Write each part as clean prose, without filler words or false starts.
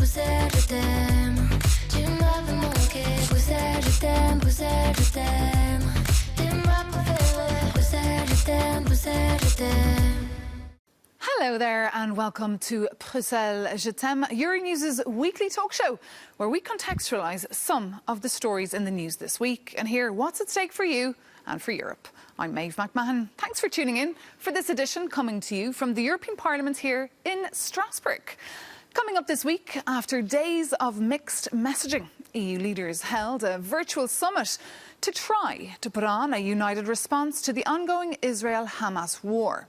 Bruxelles, je t'aime. Tu m'avais manqué. Bruxelles, je t'aime. Bruxelles, je t'aime. T'es ma préférée. Bruxelles, je t'aime. Bruxelles, je t'aime. Hello there and welcome to Bruxelles Je t'aime, Euronews' weekly talk show where we contextualise some of the stories in the news this week and hear what's at stake for you and for Europe. I'm Maeve McMahon. Thanks for tuning in for this edition coming to you from the European Parliament here in Strasbourg. Coming up this week, after days of mixed messaging, EU leaders held a virtual summit to try to put on a united response to the ongoing Israel-Hamas war.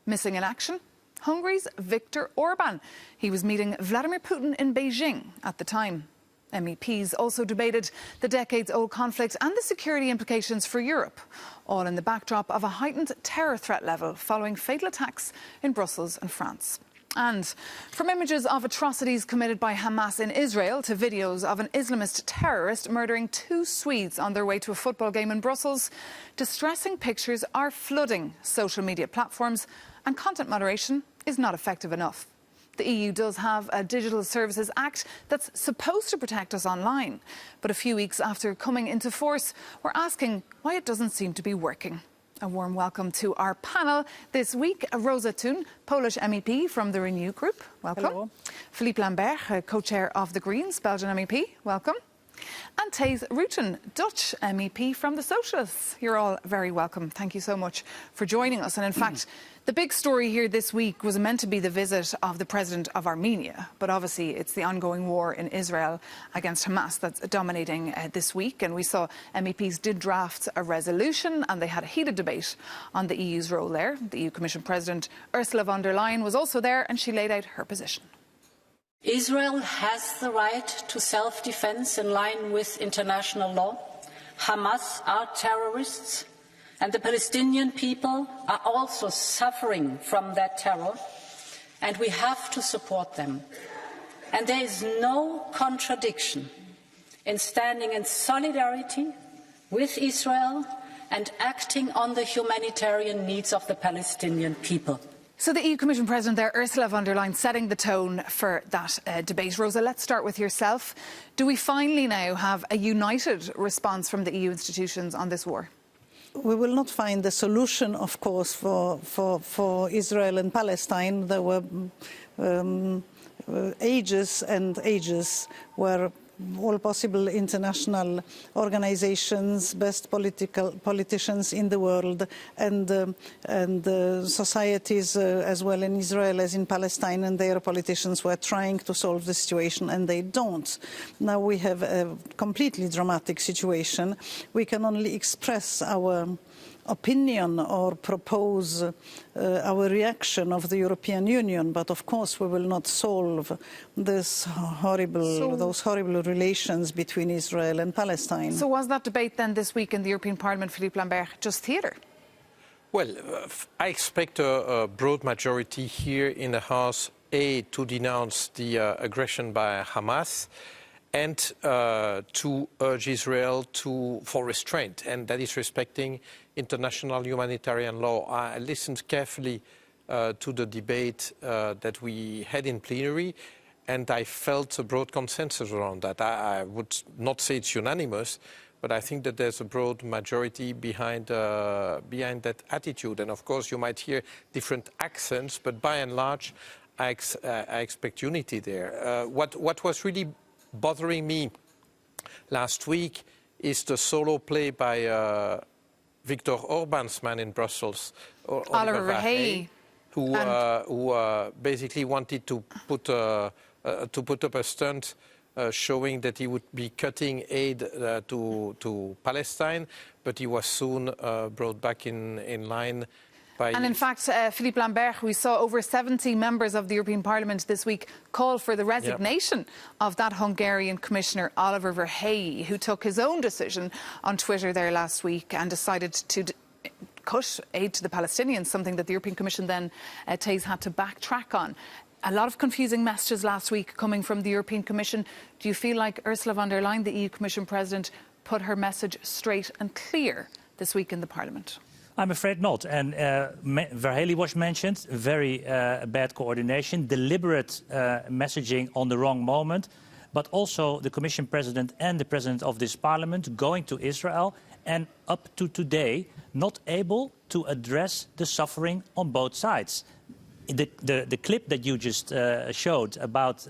Missing in action? Hungary's Viktor Orban. He was meeting Vladimir Putin in Beijing at the time. MEPs also debated the decades-old conflict and the security implications for Europe, all in the backdrop of a heightened terror threat level following fatal attacks in Brussels and France. And from images of atrocities committed by Hamas in Israel to videos of an Islamist terrorist murdering 2 Swedes on their way to a football game in Brussels, distressing pictures are flooding social media platforms and content moderation is not effective enough. The EU does have a Digital Services Act that's supposed to protect us online. But a few weeks after coming into force, we're asking why it doesn't seem to be working. A warm welcome to our panel this week. Rosa Thun, Polish MEP from the Renew Group. Welcome. Hello. Philippe Lambert, co-chair of the Greens, Belgian MEP. Welcome. And Thijs Rutten, Dutch MEP from the Socialists. You're all very welcome. Thank you so much for joining us. And in fact, the big story here this week was meant to be the visit of the president of Armenia. But obviously, it's the ongoing war in Israel against Hamas that's dominating this week. And we saw MEPs did draft a resolution and they had a heated debate on the EU's role there. The EU Commission President Ursula von der Leyen was also there and she laid out her position. Israel has the right to self-defense in line with international law. Hamas are terrorists, and the Palestinian people are also suffering from that terror, and we have to support them. And there is no contradiction in standing in solidarity with Israel and acting on the humanitarian needs of the Palestinian people. So the EU Commission President there, Ursula von der Leyen, setting the tone for that debate. Rosa, let's start with yourself. Do we finally now have a united response from the EU institutions on this war? We will not find a solution, of course, for Israel and Palestine. There were ages and ages where all possible international organizations, best politicians in the world, and societies as well in Israel as in Palestine, and their politicians were trying to solve the situation, and they don't. Now we have a completely dramatic situation. We can only express our opinion or propose our reaction of the European Union, but of course we will not solve those horrible relations between Israel and Palestine. So was that debate then this week in the European Parliament, Philippe Lambert, just theatre? Well, I expect a broad majority here in the House, to denounce the aggression by Hamas, and to urge Israel for restraint, and that is respecting international humanitarian law. I listened carefully to the debate that we had in plenary, and I felt a broad consensus around that. I would not say it's unanimous, but I think that there's a broad majority behind that attitude. And of course, you might hear different accents, but by and large, I expect unity there. What was really bothering me last week is the solo play by Viktor Orban's man in Brussels, Oliver Verhey, who basically wanted to put up a stunt showing that he would be cutting aid to Palestine, but he was soon brought back in line. And in fact, Philippe Lambert, we saw over 70 members of the European Parliament this week call for the resignation of that Hungarian Commissioner, Oliver Verhey, who took his own decision on Twitter there last week and decided to cut aid to the Palestinians, something that the European Commission then, Thijs, had to backtrack on. A lot of confusing messages last week coming from the European Commission. Do you feel like Ursula von der Leyen, the EU Commission President, put her message straight and clear this week in the Parliament? I'm afraid not. And Verhely was mentioned, very bad coordination, deliberate messaging on the wrong moment, but also the Commission President and the President of this Parliament going to Israel and up to today not able to address the suffering on both sides. The clip that you just showed about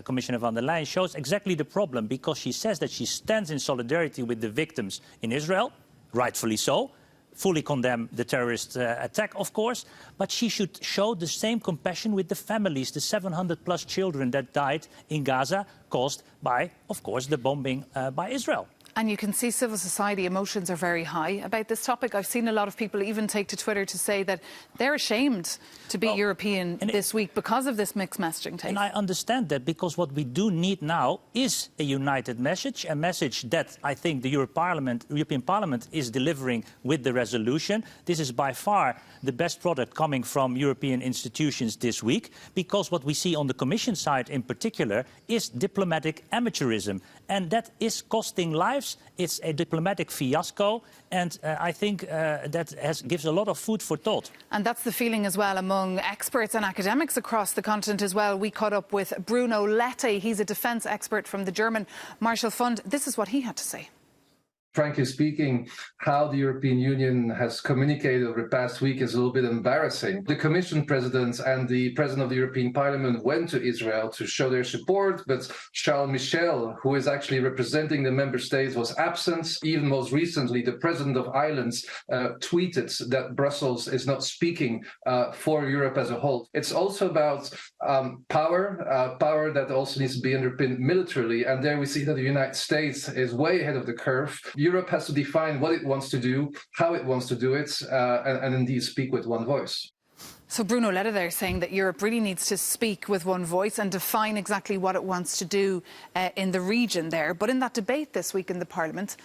Commissioner von der Leyen shows exactly the problem, because she says that she stands in solidarity with the victims in Israel, rightfully so, fully condemn the terrorist attack, of course, but she should show the same compassion with the families, the 700+ children that died in Gaza, caused by, of course, the bombing by Israel. And you can see civil society emotions are very high about this topic. I've seen a lot of people even take to Twitter to say that they're ashamed to be European this week because of this mixed messaging tape. And I understand that, because what we do need now is a united message, a message that I think the European Parliament is delivering with the resolution. This is by far the best product coming from European institutions this week, because what we see on the Commission side in particular is diplomatic amateurism. And that is costing lives. It's a diplomatic fiasco. And I think that gives a lot of food for thought. And that's the feeling as well among experts and academics across the continent as well. We caught up with Bruno Lette. He's a defence expert from the German Marshall Fund. This is what he had to say. Frankly speaking, how the European Union has communicated over the past week is a little bit embarrassing. The Commission President and the President of the European Parliament went to Israel to show their support, but Charles Michel, who is actually representing the member states, was absent. Even most recently, the President of Ireland tweeted that Brussels is not speaking for Europe as a whole. It's also about power that also needs to be underpinned militarily, and there we see that the United States is way ahead of the curve. Europe has to define what it wants to do, how it wants to do it, and indeed speak with one voice. So Bruno Lette there saying that Europe really needs to speak with one voice and define exactly what it wants to do in the region there. But in that debate this week in the Parliament,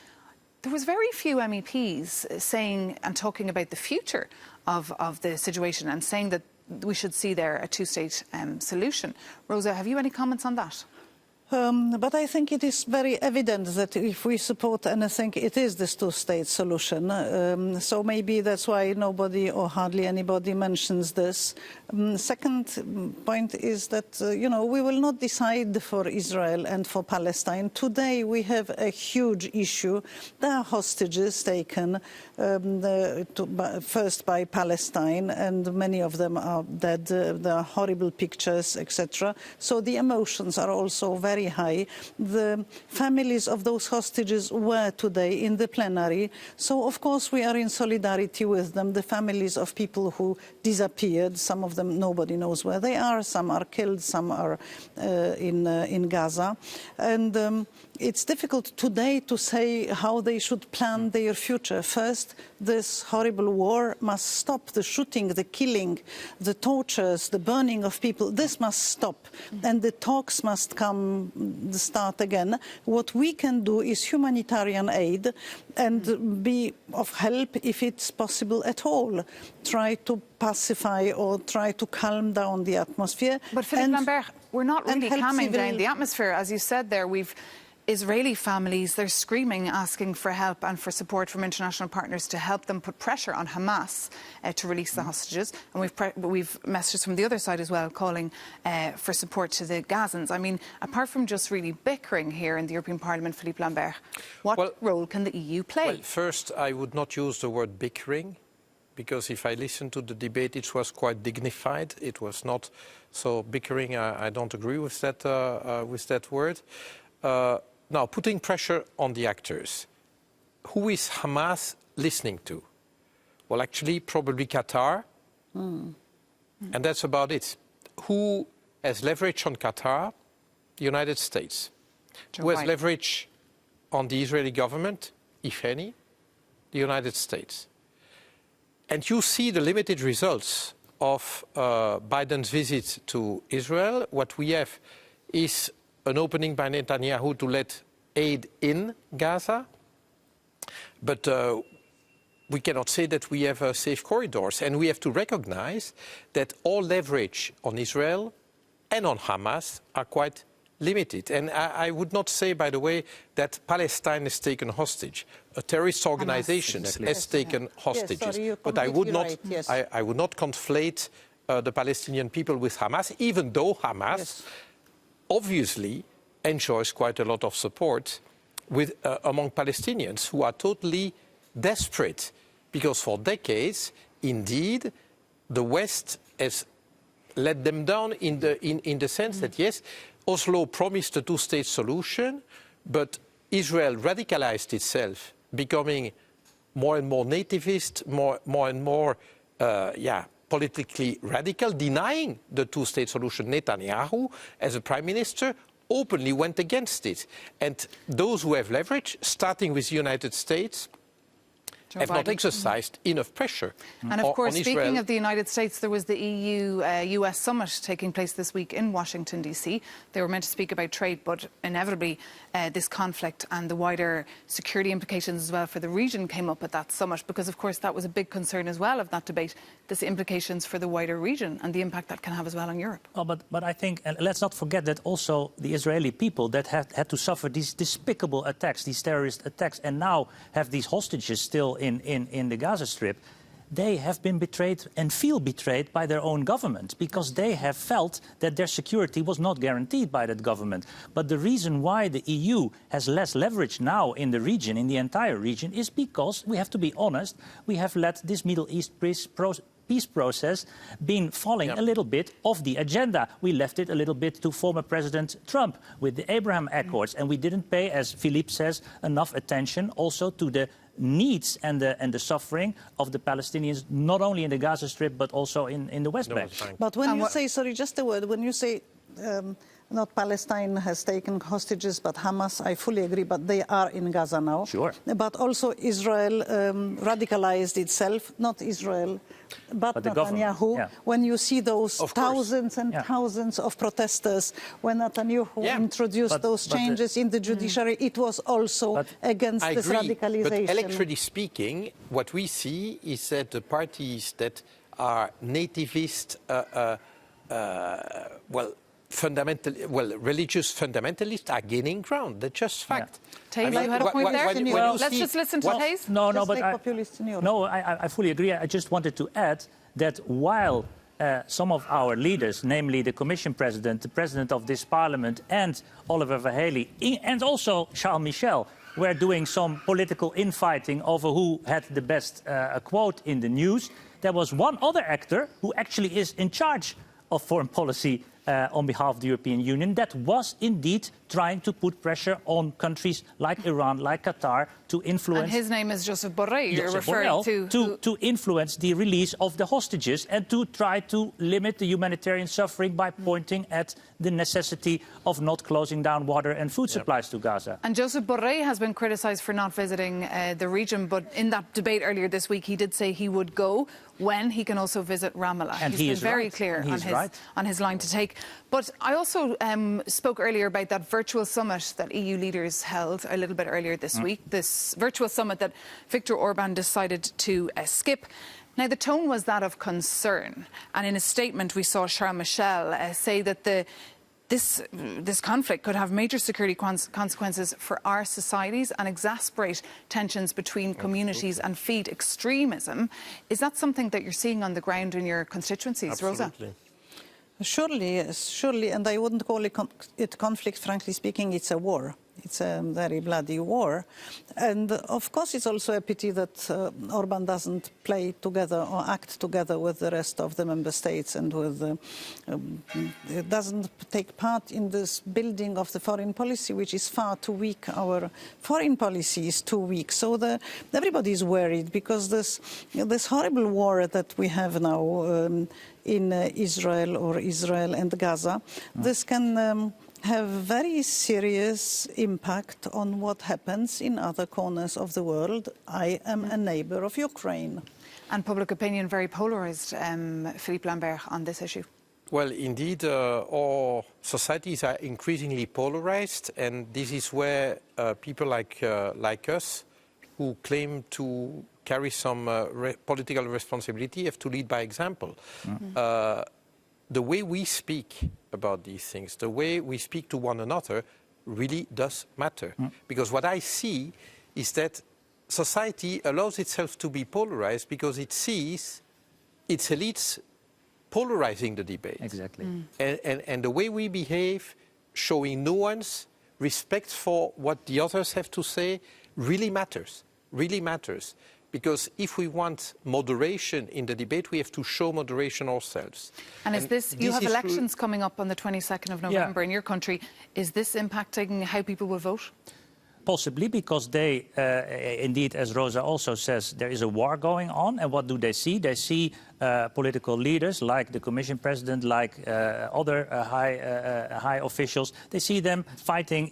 there was very few MEPs saying and talking about the future of the situation and saying that we should see there a two-state solution. Rosa, have you any comments on that? But I think it is very evident that if we support anything, it is this two-state solution. So maybe that's why nobody or hardly anybody mentions this. Second point is that, we will not decide for Israel and for Palestine. Today we have a huge issue. There are hostages taken first by Palestine, and many of them are dead. There are horrible pictures, etc. So the emotions are also very high. The families of those hostages were today in the plenary. So, of course, we are in solidarity with them. The families of people who disappeared, some of them nobody knows where they are, some are killed, some are in Gaza. And it's difficult today to say how they should plan their future. First, this horrible war must stop. The shooting, the killing, the tortures, the burning of people, this must stop. And the talks must start again. What we can do is humanitarian aid and be of help if it's possible at all. Try to pacify or try to calm down the atmosphere. But Philippe Lambert, we're not really calming down the atmosphere. As you said there, we've Israeli families, they're screaming, asking for help and for support from international partners to help them put pressure on Hamas to release the hostages. And we've messages from the other side as well calling for support to the Gazans. I mean, apart from just really bickering here in the European Parliament, Philippe Lambert, what role can the EU play? Well, first, I would not use the word bickering, because if I listened to the debate, it was quite dignified. It was not so bickering. I don't agree with that word. Now, putting pressure on the actors. Who is Hamas listening to? Well, actually, probably Qatar. And that's about it. Who has leverage on Qatar? The United States. Who has leverage on the Israeli government, if any? The United States. And you see the limited results of Biden's visit to Israel. What we have is an opening by Netanyahu to let aid in Gaza. But we cannot say that we have safe corridors. And we have to recognize that all leverage on Israel and on Hamas are quite limited. And I would not say, by the way, that Palestine has taken hostage. A terrorist organization has taken hostages. Yes, but I would not, right, yes. I would not conflate the Palestinian people with Hamas, even though Hamas obviously enjoys quite a lot of support among Palestinians who are totally desperate, because for decades, indeed, the West has let them down in the sense that, yes, Oslo promised a two-state solution, but Israel radicalized itself, becoming more and more nativist, more and more, politically radical, denying the two-state solution. Netanyahu, as a prime minister, openly went against it. And those who have leverage, starting with the United States, have not exercised enough pressure. And of course, on speaking Israel. of the United States, there was the EU-US summit taking place this week in Washington, D.C. They were meant to speak about trade, but inevitably this conflict and the wider security implications as well for the region came up at that summit, because of course that was a big concern as well of that debate, this implications for the wider region and the impact that can have as well on Europe. Oh, but I think, and let's not forget that also the Israeli people that had to suffer these despicable attacks, these terrorist attacks, and now have these hostages still in the Gaza Strip, they have been betrayed and feel betrayed by their own government, because they have felt that their security was not guaranteed by that government. But the reason why the EU has less leverage now in the region, in the entire region, is because, we have to be honest, we have let this Middle East peace process been falling a little bit off the agenda. We left it a little bit to former President Trump with the Abraham Accords, and we didn't pay, as Philippe says, enough attention also to the needs and the suffering of the Palestinians, not only in the Gaza Strip, but also in the West Bank. But when you say, sorry, just a word, when you say not Palestine has taken hostages, but Hamas, I fully agree, but they are in Gaza now. Sure. But also Israel radicalized itself, not Israel, but Netanyahu. When you see those thousands and thousands of protesters, when Netanyahu introduced those changes in the judiciary, it was also against this radicalization. But electorally speaking, what we see is that the parties that are nativist, religious fundamentalists are gaining ground. That's just fact. Taze, you had a point there? Let's just listen to Taze. I fully agree. I just wanted to add that while some of our leaders, namely the Commission President, the President of this Parliament, and Oliver Verhelyi, and also Charles Michel, were doing some political infighting over who had the best quote in the news, there was one other actor who actually is in charge of foreign policy on behalf of the European Union, that was indeed trying to put pressure on countries like Iran, like Qatar, to influence... And his name is Joseph Borrell, you're referring to influence the release of the hostages and to try to limit the humanitarian suffering by pointing at the necessity of not closing down water and food supplies to Gaza. And Joseph Borrell has been criticised for not visiting the region, but in that debate earlier this week, he did say he would go when he can also visit Ramallah. And He's been very clear on his line to take. But I also spoke earlier about that virtual summit that EU leaders held a little bit earlier this week, this virtual summit that Viktor Orban decided to skip. Now, the tone was that of concern. And in a statement, we saw Charles Michel say that this conflict could have major security consequences for our societies and exacerbate tensions between communities and feed extremism. Is that something that you're seeing on the ground in your constituencies, Rosa? Surely, yes, surely, and I wouldn't call it conflict, frankly speaking, it's a war. It's a very bloody war. And of course, it's also a pity that Orban doesn't play together or act together with the rest of the member states and with doesn't take part in this building of the foreign policy, which is far too weak. Our foreign policy is too weak. So everybody is worried because this horrible war that we have now in Israel and Gaza, this can have very serious impact on what happens in other corners of the world. I am a neighbour of Ukraine. And public opinion very polarised, Philippe Lambert, on this issue. Well, indeed, our societies are increasingly polarized, and this is where people like us, who claim to carry some political responsibility, have to lead by example. the way we speak about these things, the way we speak to one another, really does matter. Because what I see is that society allows itself to be polarized because it sees its elites polarizing the debate. Exactly. And the way we behave, showing nuance, respect for what the others have to say, really matters, Because if we want moderation in the debate, we have to show moderation ourselves. And is this, you have elections coming up on the 22nd of November in your country. Is this impacting how people will vote? Possibly, because they, indeed, as Rosa also says, there is a war going on. And what do they see? They see political leaders like the Commission President, like other high officials. They see them fighting,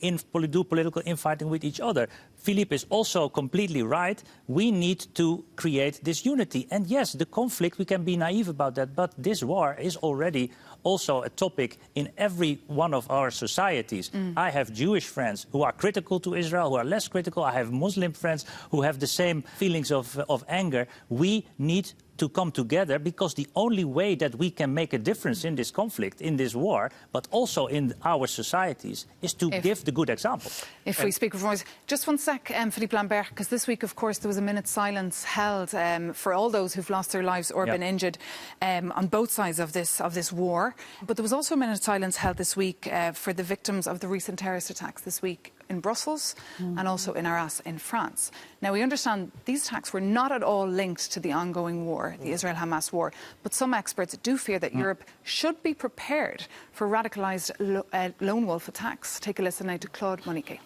do political infighting with each other. Philippe is also completely right. We need to create this unity. And yes, the conflict, we can be naive about that, but this war is already also a topic in every one of our societies. I have Jewish friends who are critical to Israel, who are less critical. I have Muslim friends who have the same feelings of anger. We need to come together, because the only way that we can make a difference in this conflict, in this war, but also in our societies, is to give the good example. If we speak of voice, just one sec, Philippe Lambert, because this week, of course, there was a minute's silence held for all those who've lost their lives or been injured on both sides of this war. But there was also a minute's silence held this week for the victims of the recent terrorist attacks this week in Brussels and also in Arras in France. Now, we understand these attacks were not at all linked to the ongoing war, the Israel-Hamas war, but some experts do fear that Europe should be prepared for radicalised lone wolf attacks. Take a listen now to Claude Moniquet.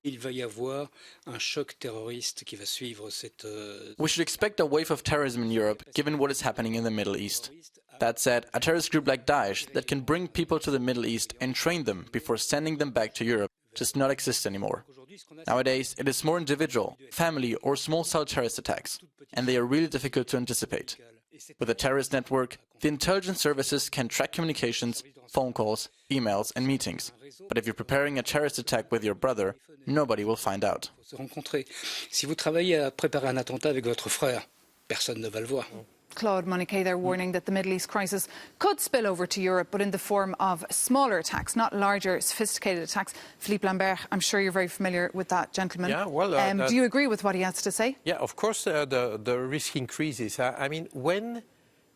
Il va y avoir un choc terroriste qui va suivre cette... We should expect a wave of terrorism in Europe, given what is happening in the Middle East. That said, a terrorist group like Daesh that can bring people to the Middle East and train them before sending them back to Europe does not exist anymore. Nowadays, it is more individual, family or small-cell terrorist attacks, and they are really difficult to anticipate. With a terrorist network, the intelligence services can track communications, phone calls, emails and meetings. But if you're preparing a terrorist attack with your brother, nobody will find out. Si vous travaillez à préparer un attentat avec votre frère, personne ne va le voir. Claude Moniquet there warning that the Middle East crisis could spill over to Europe, but in the form of smaller attacks, not larger, sophisticated attacks. Philippe Lambert, I'm sure you're very familiar with that gentleman. Yeah, well, do you agree with what he has to say? Yeah, of course, the risk increases. I mean, when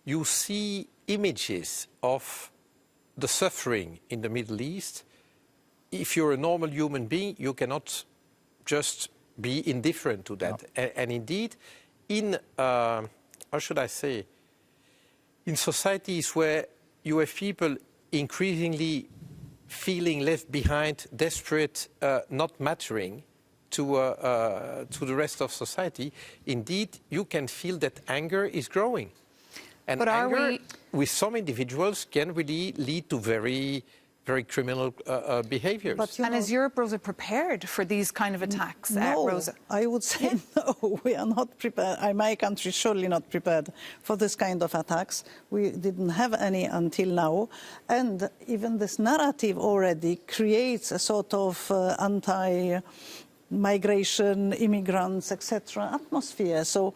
you see images of the suffering in the Middle East, if you're a normal human being, you cannot just be indifferent to that. No. And indeed, in... how should I say, in societies where you have people increasingly feeling left behind, desperate, not mattering to the rest of society, indeed, you can feel that anger is growing. And but anger, with some individuals, can really lead to very criminal behaviours. And is Europe, Rosa, prepared for these kind of attacks, no, Rosa? I would say no, we are not prepared. My country is surely not prepared for this kind of attacks. We didn't have any until now. And even this narrative already creates a sort of anti-migration, immigrants, etc. atmosphere. So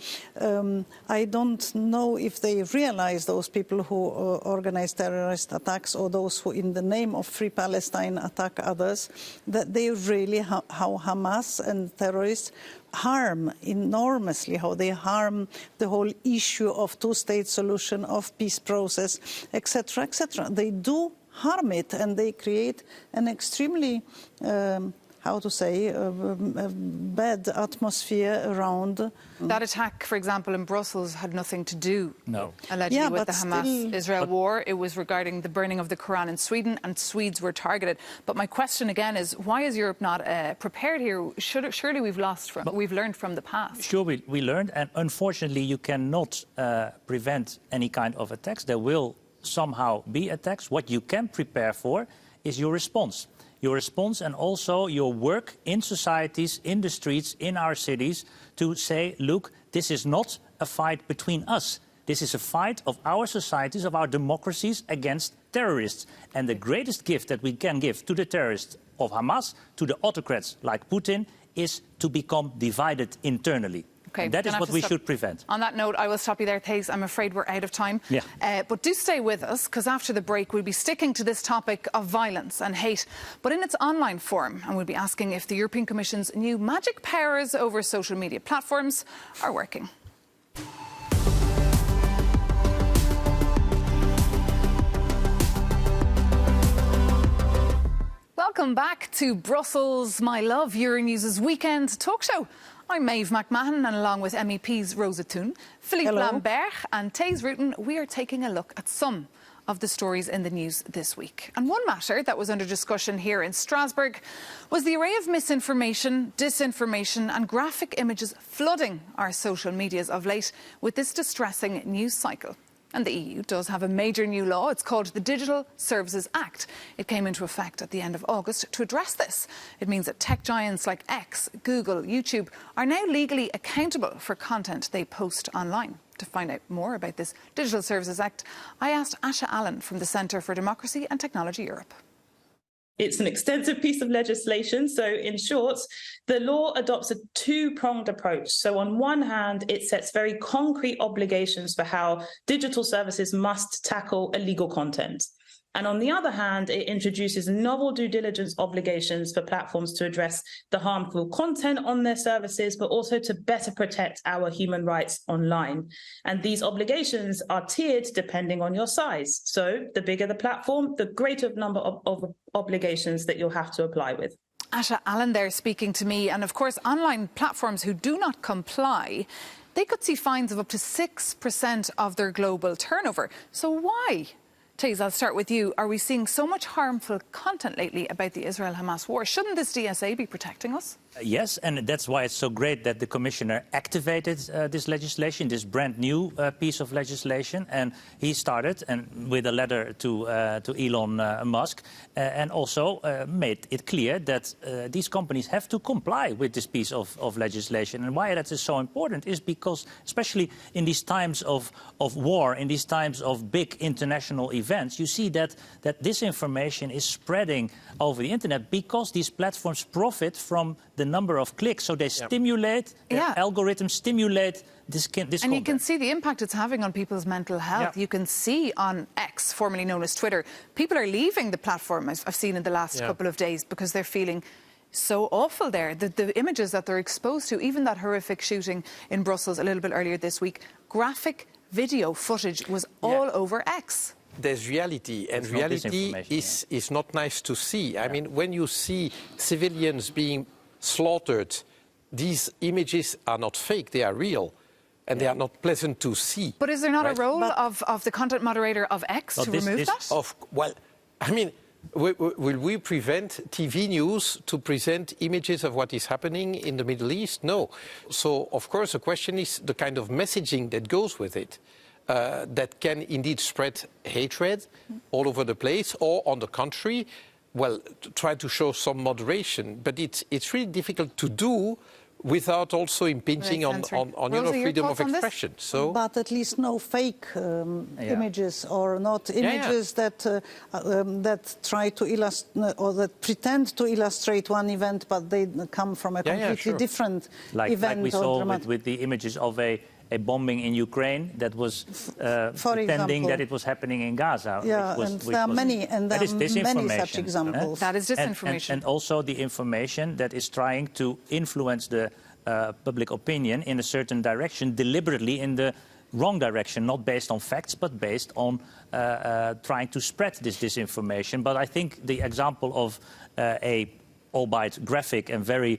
I don't know if they realize, those people who organize terrorist attacks or those who in the name of Free Palestine attack others, that they really, how Hamas and terrorists harm enormously, how they harm the whole issue of two-state solution, of peace process, etc., etc. They do harm it, and they create an extremely how to say, a bad atmosphere around. That attack, for example, in Brussels had nothing to do, allegedly, with the Hamas-Israel war. It was regarding the burning of the Quran in Sweden, and Swedes were targeted. But my question again is, why is Europe not prepared here? Surely we've learned from the past. Sure, we learned, and unfortunately you cannot prevent any kind of attacks. There will somehow be attacks. What you can prepare for is your response. Your response and also your work in societies, in the streets, in our cities, to say, look, this is not a fight between us. This is a fight of our societies, of our democracies against terrorists. And the greatest gift that we can give to the terrorists of Hamas, to the autocrats like Putin, is to become divided internally. Okay, That is what we should prevent. On that note, I will stop you there, Thais. I'm afraid we're out of time. Yeah. But do stay with us, because after the break, we'll be sticking to this topic of violence and hate, but in its online form. And we'll be asking if the European Commission's new magic powers over social media platforms are working. Welcome back to Brussels, my love, Euronews' weekend talk show. I'm Maeve McMahon, and along with MEPs Rosa Thun, Philippe Lambert and Thais Rutten, we are taking a look at some of the stories in the news this week. And one matter that was under discussion here in Strasbourg was the array of misinformation, disinformation and graphic images flooding our social medias of late with this distressing news cycle. And the EU does have a major new law. It's called the Digital Services Act. It came into effect at the end of August to address this. It means that tech giants like X, Google, YouTube are now legally accountable for content they post online. To find out more about this Digital Services Act, I asked Asha Allen from the Centre for Democracy and Technology Europe. It's an extensive piece of legislation. So in short, the law adopts a two-pronged approach. So on one hand, it sets very concrete obligations for how digital services must tackle illegal content. And on the other hand, it introduces novel due diligence obligations for platforms to address the harmful content on their services, but also to better protect our human rights online. And these obligations are tiered depending on your size. So the bigger the platform, the greater number of obligations that you'll have to apply with. Asha Allen there speaking to me. And of course, online platforms who do not comply, they could see fines of up to 6% of their global turnover. So why? Thais, I'll start with you. Are we seeing so much harmful content lately about the Israel-Hamas war? Shouldn't this DSA be protecting us? Yes, and that's why it's so great that the Commissioner activated this legislation, this brand new piece of legislation. And he started with a letter to Elon Musk and also made it clear that these companies have to comply with this piece of legislation. And why that is so important is because, especially in these times of war, in these times of big international events, you see that disinformation is spreading over the internet because these platforms profit from the number of clicks. So they stimulate, algorithms stimulate this content. And you can see the impact it's having on people's mental health. You can see on X, formerly known as Twitter, people are leaving the platform, as I've seen in the last couple of days, because they're feeling so awful there. The images that they're exposed to, even that horrific shooting in Brussels a little bit earlier this week, graphic video footage was all over X. There's reality, and reality is not nice to see. I mean, when you see civilians being slaughtered, these images are not fake, they are real. And they are not pleasant to see. But is there not a role of the content moderator of X to remove that? Well, I mean, will we prevent TV news to present images of what is happening in the Middle East? No. So, of course, the question is the kind of messaging that goes with it. That can indeed spread hatred all over the place, or on the contrary, well, try to show some moderation. But it's really difficult to do without also impinging on freedom of expression. So, but at least no fake images, or not images that try to illustrate or that pretend to illustrate one event, but they come from a completely different event. Like we saw with the images of a bombing in Ukraine that was pretending that it was happening in Gaza. And there are many such examples. That is disinformation. And also the information that is trying to influence the public opinion in a certain direction, deliberately in the wrong direction, not based on facts, but based on trying to spread this disinformation. But I think the example of albeit graphic and very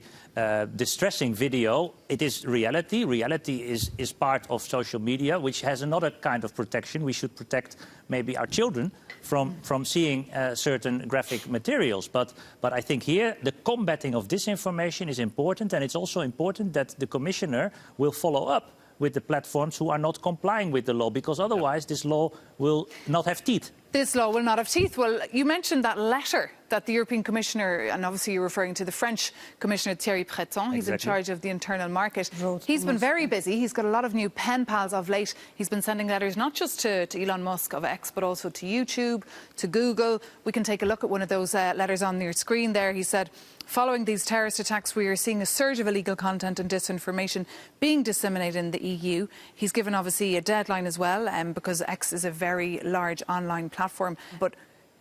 distressing video, it is reality. Reality is part of social media, which has another kind of protection. We should protect maybe our children from seeing certain graphic materials. But I think here the combating of disinformation is important, and it's also important that the Commissioner will follow up with the platforms who are not complying with the law, because otherwise this law will not have teeth. This law will not have teeth. Well, you mentioned that letter that the European Commissioner, and obviously you're referring to the French Commissioner Thierry Breton, he's in charge of the internal market. He's been very busy. He's got a lot of new pen pals of late. He's been sending letters not just to Elon Musk of X, but also to YouTube, to Google. We can take a look at one of those letters on your screen there. He said, following these terrorist attacks, we are seeing a surge of illegal content and disinformation being disseminated in the EU. He's given, obviously, a deadline as well, because X is a very large online platform. But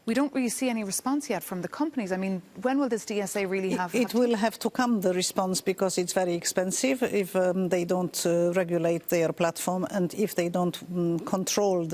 we don't really see any response yet from the companies. I mean, when will this DSA really have... It will have to come, the response, because it's very expensive if they don't regulate their platform and if they don't control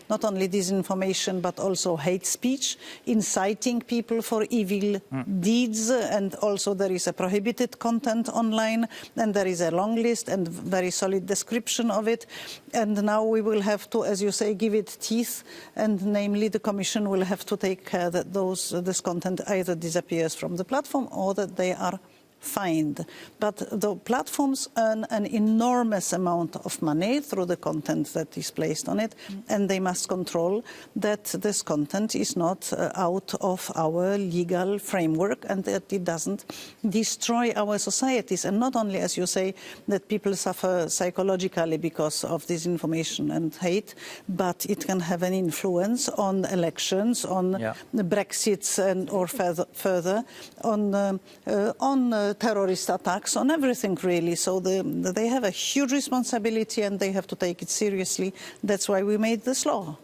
not only disinformation but also hate speech, inciting people for evil deeds, and also there is a prohibited content online, and there is a long list and very solid description of it. And now we will have to, as you say, give it teeth, and namely the Commission will have to take care that this content either disappears from the platform or that they are fined. But the platforms earn an enormous amount of money through the content that is placed on it, and they must control that this content is not out of our legal framework and that it doesn't destroy our societies. And not only, as you say, that people suffer psychologically because of disinformation and hate, but it can have an influence on elections, on the Brexits, and or further on terrorist attacks, on everything really. So they have a huge responsibility and they have to take it seriously. That's why we made this law.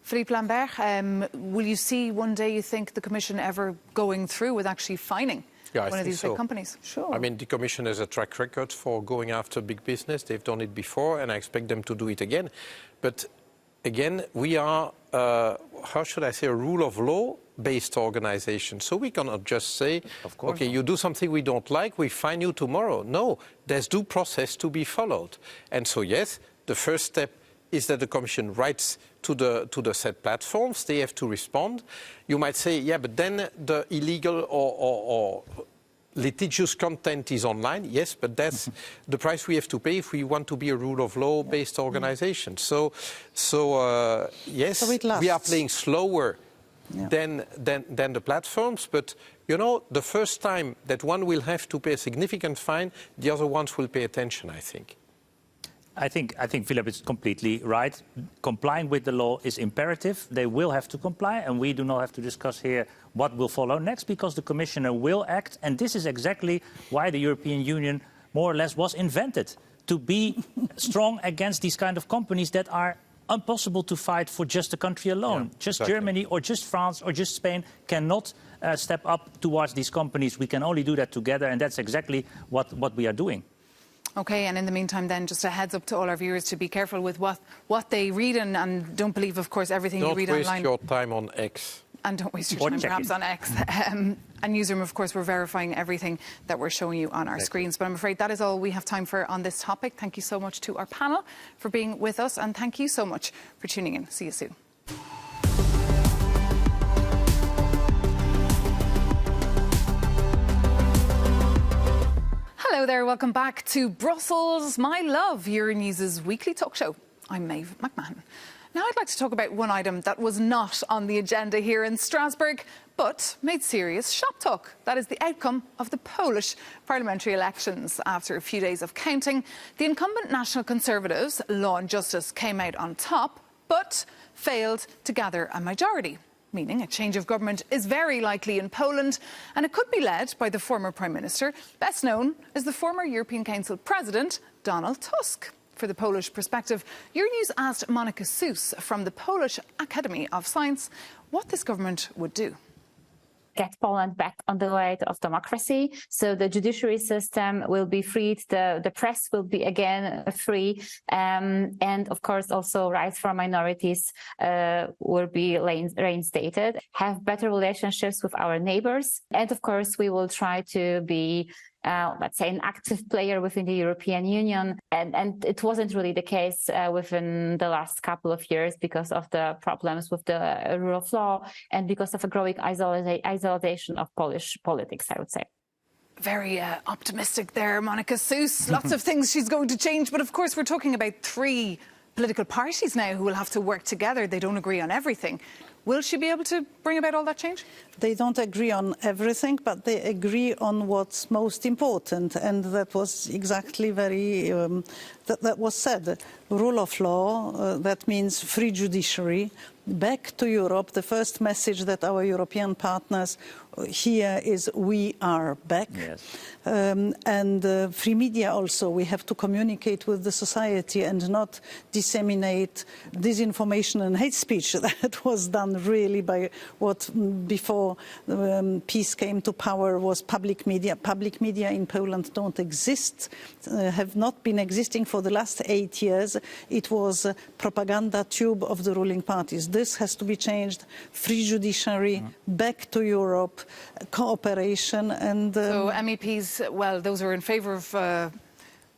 Philippe Lambert, will you see one day, you think, the Commission ever going through with actually fining one of these big companies? Sure. I mean, the Commission has a track record for going after big business. They've done it before, and I expect them to do it again. But again, we are, how should I say, a rule of law based organization. So we cannot just say, okay, you do something we don't like, we fine you tomorrow. No, there's due process to be followed. And so, yes, the first step is that the Commission writes to the said platforms. They have to respond. You might say, yeah, but then the illegal or litigious content is online. Yes, but that's the price we have to pay if we want to be a rule of law based organization. So yes, so we are playing slower than the platforms, but you know, the first time that one will have to pay a significant fine, the other ones will pay attention, I think. I think Philip is completely right. Complying with the law is imperative. They will have to comply, and we do not have to discuss here what will follow next, because the Commissioner will act, and this is exactly why the European Union more or less was invented, to be strong against these kind of companies that are impossible to fight for just a country alone. Just Germany or just France or just Spain cannot step up towards these companies. We can only do that together, and that's exactly what we are doing. OK, and in the meantime then, just a heads up to all our viewers to be careful with what they read, and don't believe, of course, everything you read online. Don't waste your time on X. And don't waste your time perhaps on X. And Newsroom, of course, we're verifying everything that we're showing you on our screens. But I'm afraid that is all we have time for on this topic. Thank you so much to our panel for being with us, and thank you so much for tuning in. See you soon. Hello there, welcome back to Brussels, my love, Euronews' weekly talk show. I'm Maeve McMahon. Now I'd like to talk about one item that was not on the agenda here in Strasbourg, but made serious shop talk. That is the outcome of the Polish parliamentary elections. After a few days of counting, the incumbent National Conservatives, Law and Justice, came out on top, but failed to gather a majority, meaning a change of government is very likely in Poland, and it could be led by the former Prime Minister, best known as the former European Council President, Donald Tusk. For the Polish perspective, Euronews asked Monika Sus from the Polish Academy of Science what this government would do. Get Poland back on the way of democracy. So the judiciary system will be freed, the press will be again free, and of course also rights for minorities will be reinstated, have better relationships with our neighbors, and of course we will try to be let's say, an active player within the European Union. And it wasn't really the case within the last couple of years because of the problems with the rule of law and because of a growing isolation of Polish politics, I would say. Very optimistic there, Monika Sus. Lots of things she's going to change. But of course, we're talking about three political parties now who will have to work together. They don't agree on everything. Will she be able to bring about all that change? They don't agree on everything, but they agree on what's most important, and that was exactly that was said. Rule of law, that means free judiciary. Back to Europe, the first message that our European partners hear is we are back. Yes. And free media also. We have to communicate with the society and not disseminate disinformation and hate speech. That was done really by what before peace came to power was public media. Public media in Poland don't exist, have not been existing for the last 8 years. It was a propaganda tube of the ruling parties. This has to be changed. Free judiciary, back to Europe, cooperation and... So MEPs, well, those who are in favour of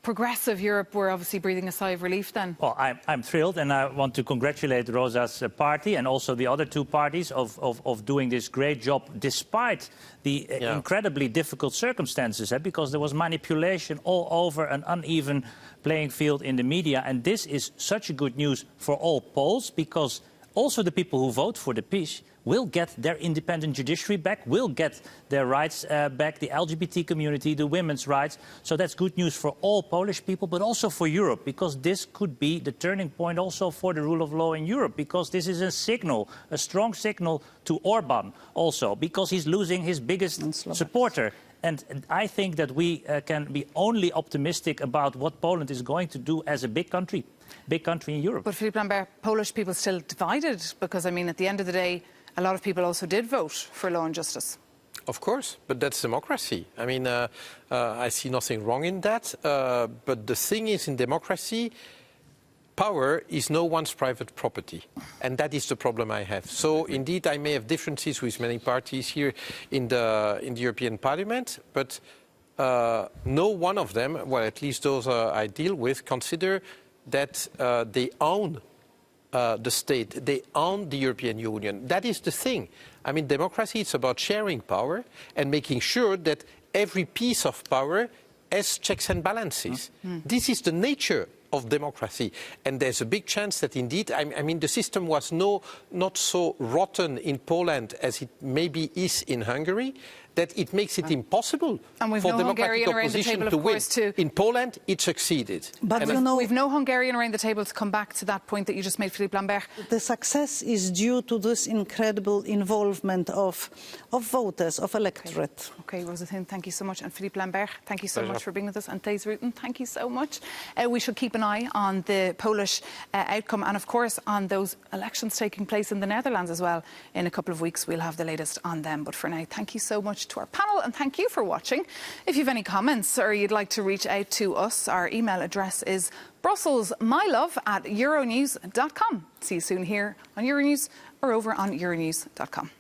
progressive Europe were obviously breathing a sigh of relief then. Well, I'm thrilled, and I want to congratulate Rosa's party and also the other two parties of doing this great job despite the incredibly difficult circumstances, because there was manipulation all over, an uneven playing field in the media. And this is such a good news for all Poles, because also the people who vote for the peace will get their independent judiciary back, will get their rights back, the LGBT community, the women's rights. So that's good news for all Polish people, but also for Europe, because this could be the turning point also for the rule of law in Europe, because this is a signal, a strong signal to Orban also, because he's losing his biggest supporter. And I think that we can be only optimistic about what Poland is going to do as a big country in Europe. But Philippe Lambert, Polish people still divided, because, I mean, at the end of the day, a lot of people also did vote for law and justice. Of course, but that's democracy. I mean, I see nothing wrong in that. But the thing is, in democracy, power is no one's private property. And that is the problem I have. So, indeed, I may have differences with many parties here in the European Parliament, but no one of them, well, at least those I deal with, consider that they own the state, they own the European Union. That is the thing. I mean, democracy is about sharing power and making sure that every piece of power has checks and balances. This is the nature of democracy. And there's a big chance that indeed, I mean, the system was not so rotten in Poland as it maybe is in Hungary, that it makes it impossible for democratic opposition to win. In Poland, it succeeded. But we've no Hungarian around the table to come back to that point that you just made, Philippe Lambert. The success is due to this incredible involvement of voters, of electorate. Okay, Rosa Thun, thank you so much. And Philippe Lambert, thank you so much for being with us. And Thijs Rutten, thank you so much. We shall keep an eye on the Polish outcome and, of course, on those elections taking place in the Netherlands as well. In a couple of weeks, we'll have the latest on them. But for now, thank you so much to our panel and thank you for watching. If you have any comments or you'd like to reach out to us, our email address is brusselsmylove@euronews.com. See you soon here on Euronews or over on euronews.com.